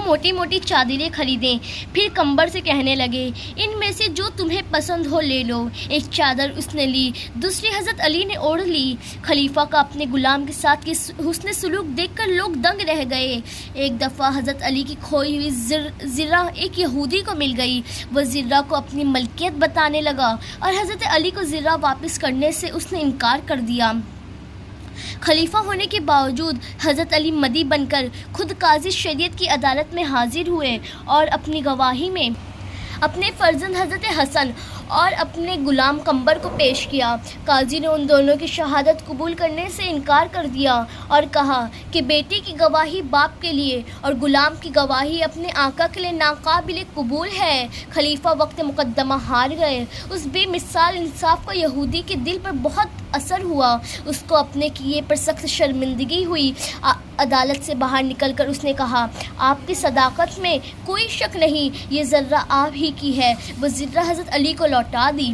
موٹی موٹی چادریں خریدیں، پھر کمبر سے کہنے لگے ان میں سے جو تمہیں پسند ہو لے لو۔ ایک چادر اس نے لی، دوسری حضرت علی نے اوڑھ لی۔ خلیفہ کا اپنے غلام کے ساتھ یہ حسن سلوک دیکھ کر لوگ دنگ رہ گئے۔ ایک دفعہ حضرت علی کی کھوئی ہوئی زرہ ایک یہودی کو مل گئی۔ وہ زرہ کو اپنی ملکیت بتانے لگا اور حضرت علی کو زرہ واپس کرنے سے اس نے انکار کر دیا۔ خلیفہ ہونے کے باوجود حضرت علی مدعی بن کر خود قاضی شریعت کی عدالت میں حاضر ہوئے اور اپنی گواہی میں اپنے فرزند حضرت حسن اور اپنے غلام قمبر کو پیش کیا۔ قاضی نے ان دونوں کی شہادت قبول کرنے سے انکار کر دیا اور کہا کہ بیٹی کی گواہی باپ کے لیے اور غلام کی گواہی اپنے آقا کے لیے ناقابل قبول ہے۔ خلیفہ وقت مقدمہ ہار گئے۔ اس بے مثال انصاف کا یہودی کے دل پر بہت اثر ہوا۔ اس کو اپنے کیے پر سخت شرمندگی ہوئی۔ عدالت سے باہر نکل کر اس نے کہا آپ کی صداقت میں کوئی شک نہیں، یہ زرہ آپ ہی کی ہے۔ وہ زرہ حضرت علی کو لوٹا دی۔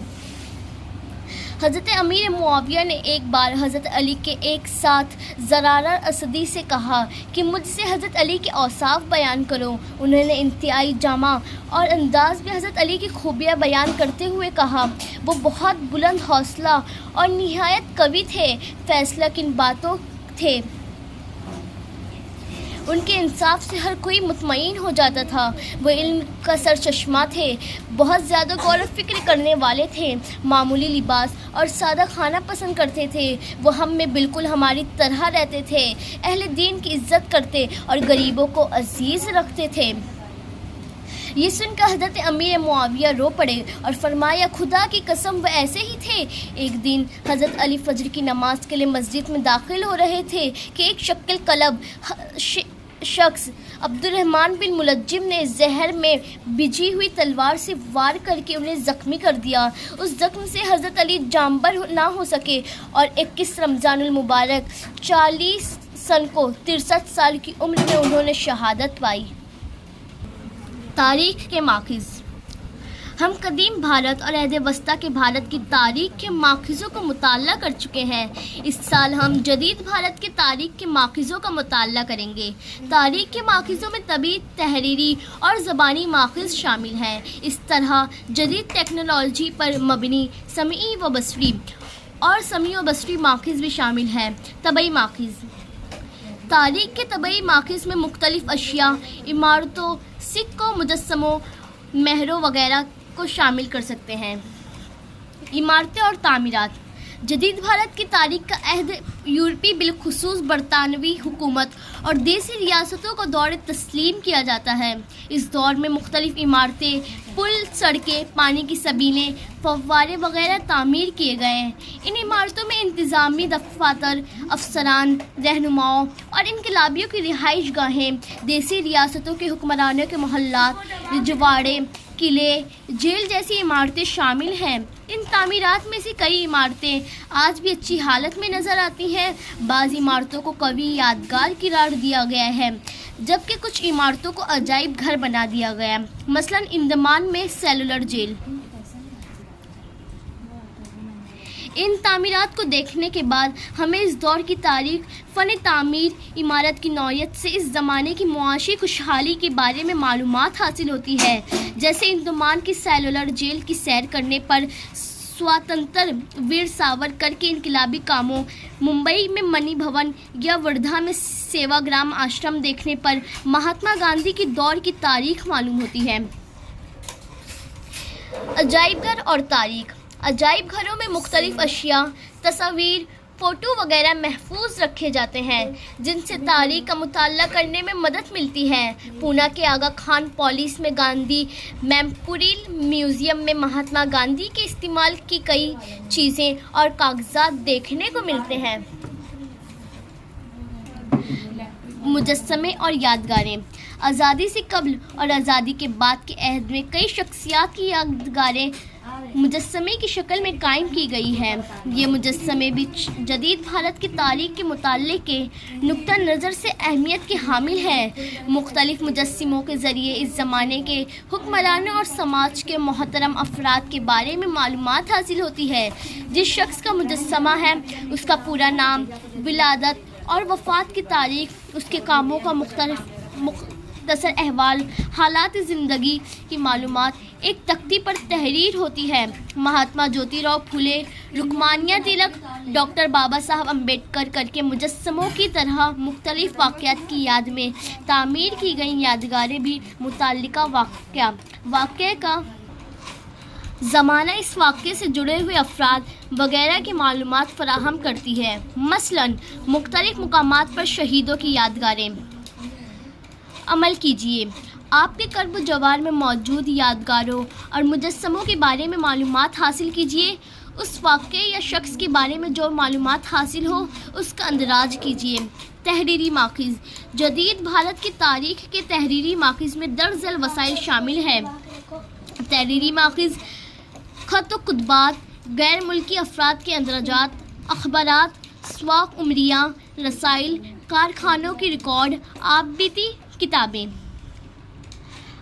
حضرت امیر معاویہ نے ایک بار حضرت علی کے ایک ساتھ زرارہ اسدی سے کہا کہ مجھ سے حضرت علی کے اوصاف بیان کرو۔ انہوں نے انتہائی جامع اور انداز میں حضرت علی کی خوبیاں بیان کرتے ہوئے کہا وہ بہت بلند حوصلہ اور نہایت قوی تھے، فیصلہ کن باتوں تھے، ان کے انصاف سے ہر کوئی مطمئن ہو جاتا تھا، وہ علم کا سرچشمہ تھے، بہت زیادہ غور و فکر کرنے والے تھے، معمولی لباس اور سادہ کھانا پسند کرتے تھے، وہ ہم میں بالکل ہماری طرح رہتے تھے، اہل دین کی عزت کرتے اور غریبوں کو عزیز رکھتے تھے۔ یہ سن کر حضرت امیر معاویہ رو پڑے اور فرمایا خدا کی قسم وہ ایسے ہی تھے۔ ایک دن حضرت علی فجر کی نماز کے لیے مسجد میں داخل ہو رہے تھے کہ ایک شکل قلب شخص عبد الرحمن بن ملجم نے زہر میں بجھی ہوئی تلوار سے وار کر کے انہیں زخمی کر دیا۔ اس زخم سے حضرت علی جانبر نہ ہو سکے اور 21 رمضان المبارک 40 سن کو 63 سال کی عمر میں انہوں نے شہادت پائی۔ تاریخ کے ماخذ۔ ہم قدیم بھارت اور عہد وسطیٰ کے بھارت کی تاریخ کے ماخذوں کو مطالعہ کر چکے ہیں۔ اس سال ہم جدید بھارت کے تاریخ کے ماخذوں کا مطالعہ کریں گے۔ تاریخ کے ماخذوں میں طبی، تحریری اور زبانی ماخذ شامل ہیں۔ اس طرح جدید ٹیکنالوجی پر مبنی سمعی و بصری اور سمعی و بصری ماخذ بھی شامل ہیں۔ طبعی ماخذ۔ تاریخ کے طبعی ماخذ میں مختلف اشیاء، عمارتوں، سکوں، مجسموں، مہروں وغیرہ کو شامل کر سکتے ہیں۔ عمارتیں اور تعمیرات۔ جدید بھارت کی تاریخ کا عہد یورپی بالخصوص برطانوی حکومت اور دیسی ریاستوں کو دور تسلیم کیا جاتا ہے۔ اس دور میں مختلف عمارتیں، پل، سڑکیں، پانی کی سبیلیں، فوارے وغیرہ تعمیر کیے گئے ہیں۔ ان عمارتوں میں انتظامی دفاتر، افسران، رہنماؤں اور انقلابیوں کی رہائش گاہیں، دیسی ریاستوں کے حکمرانوں کے محلات، رجواڑے، قلعے، جیل جیسی عمارتیں شامل ہیں۔ ان تعمیرات میں سے کئی عمارتیں آج بھی اچھی حالت میں نظر آتی ہیں۔ بعض عمارتوں کو قوی یادگار قرار دیا گیا ہے جبکہ کچھ عمارتوں کو عجائب گھر بنا دیا گیا، مثلاً انڈمان میں سیلولر جیل۔ ان تعمیرات کو دیکھنے کے بعد ہمیں اس دور کی تاریخ، فن تعمیر، عمارت کی نوعیت سے اس زمانے کی معاشی خوشحالی کے بارے میں معلومات حاصل ہوتی ہے۔ جیسے انڈمان کی سیلولر جیل کی سیر کرنے پر سواتنتر ویر ساورکر کے انقلابی کاموں، ممبئی میں منی بھون یا وردھا میں سیوا گرام آشرم دیکھنے پر مہاتما گاندھی کی دور کی تاریخ معلوم ہوتی ہے۔ عجائب گھر اور تاریخ۔ عجائب گھروں میں مختلف اشیاء، تصاویر، فوٹو وغیرہ محفوظ رکھے جاتے ہیں جن سے تاریخ کا مطالعہ کرنے میں مدد ملتی ہے۔ پونا کے آغا خان پولیس میں گاندھی میموریل میوزیم میں مہاتما گاندھی کے استعمال کی کئی چیزیں اور کاغذات دیکھنے کو ملتے ہیں۔ مجسمے اور یادگاریں۔ آزادی سے قبل اور آزادی کے بعد کے عہد میں کئی شخصیات کی یادگاریں مجسمے کی شکل میں قائم کی گئی ہیں۔ یہ مجسمے بھی جدید بھارت کی تاریخ کے مطالعے کے نقطہ نظر سے اہمیت کے حامل ہیں۔ مختلف مجسموں کے ذریعے اس زمانے کے حکمرانوں اور سماج کے محترم افراد کے بارے میں معلومات حاصل ہوتی ہے۔ جس شخص کا مجسمہ ہے اس کا پورا نام، ولادت اور وفات کی تاریخ، اس کے کاموں کا مختصر احوال حالات زندگی کی معلومات ایک تختی پر تحریر ہوتی ہے۔ مہاتما جیوتی راؤ پھولے، لوکمانیا تلک، ڈاکٹر بابا صاحب امبیڈکر کر کے مجسموں کی طرح مختلف واقعات کی یاد میں تعمیر کی گئی یادگاریں بھی متعلقہ واقعے کا زمانہ، اس واقعے سے جڑے ہوئے افراد وغیرہ کی معلومات فراہم کرتی ہے۔ مثلاً مختلف مقامات پر شہیدوں کی یادگاریں۔ عمل کیجیے، آپ کے قرب و جوار میں موجود یادگاروں اور مجسموں کے بارے میں معلومات حاصل کیجیے۔ اس واقعے یا شخص کے بارے میں جو معلومات حاصل ہو اس کا اندراج کیجیے۔ تحریری ماخذ۔ جدید بھارت کی تاریخ کے تحریری ماخذ میں درج ذیل وسائل شامل ہیں۔ تحریری ماخذ: خط و کتبات، غیر ملکی افراد کے اندراجات، اخبارات، سوانح عمریہ، رسائل، کارخانوں کی ریکارڈ، آبیتی کتابیں۔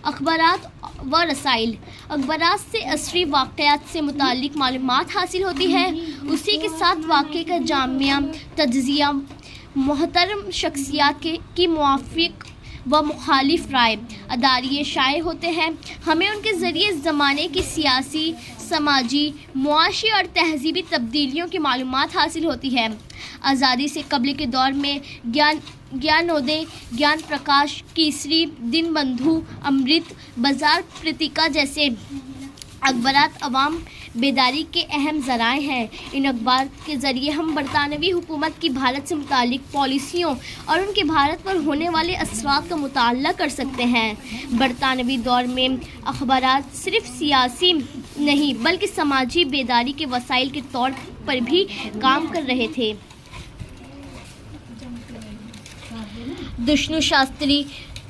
اخبارات و رسائل: اخبارات سے عصری واقعات سے متعلق معلومات حاصل ہوتی ہے، اسی کے ساتھ واقعے کا جامع تجزیہ، محترم شخصیات کی موافق و مخالف رائے اداریے شائع ہوتے ہیں، ہمیں ان کے ذریعے زمانے کی سیاسی، سماجی، معاشی اور تہذیبی تبدیلیوں کی معلومات حاصل ہوتی ہے۔ آزادی سے قبل کے دور میں گیانودے، گیان پرکاش، کیسری، دن بندھو، امرت بازار پتریکا جیسے اخبارات عوام بیداری کے اہم ذرائع ہیں۔ ان اخبار کے ذریعے ہم برطانوی حکومت کی بھارت سے متعلق پالیسیوں اور ان کے بھارت پر ہونے والے اثرات کا مطالعہ کر سکتے ہیں۔ برطانوی دور میں اخبارات صرف سیاسی نہیں بلکہ سماجی بیداری کے وسائل کے طور پر بھی کام کر رہے تھے۔ دشنو شاستری،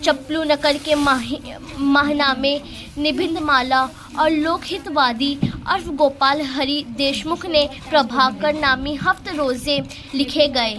چپلو نکر کے ماہنامے، نبند مالا اور لوک ہت وادی عرف گوپال ہری دیشمکھ نے پربھاکر نامی ہفت روزے لکھے گئے۔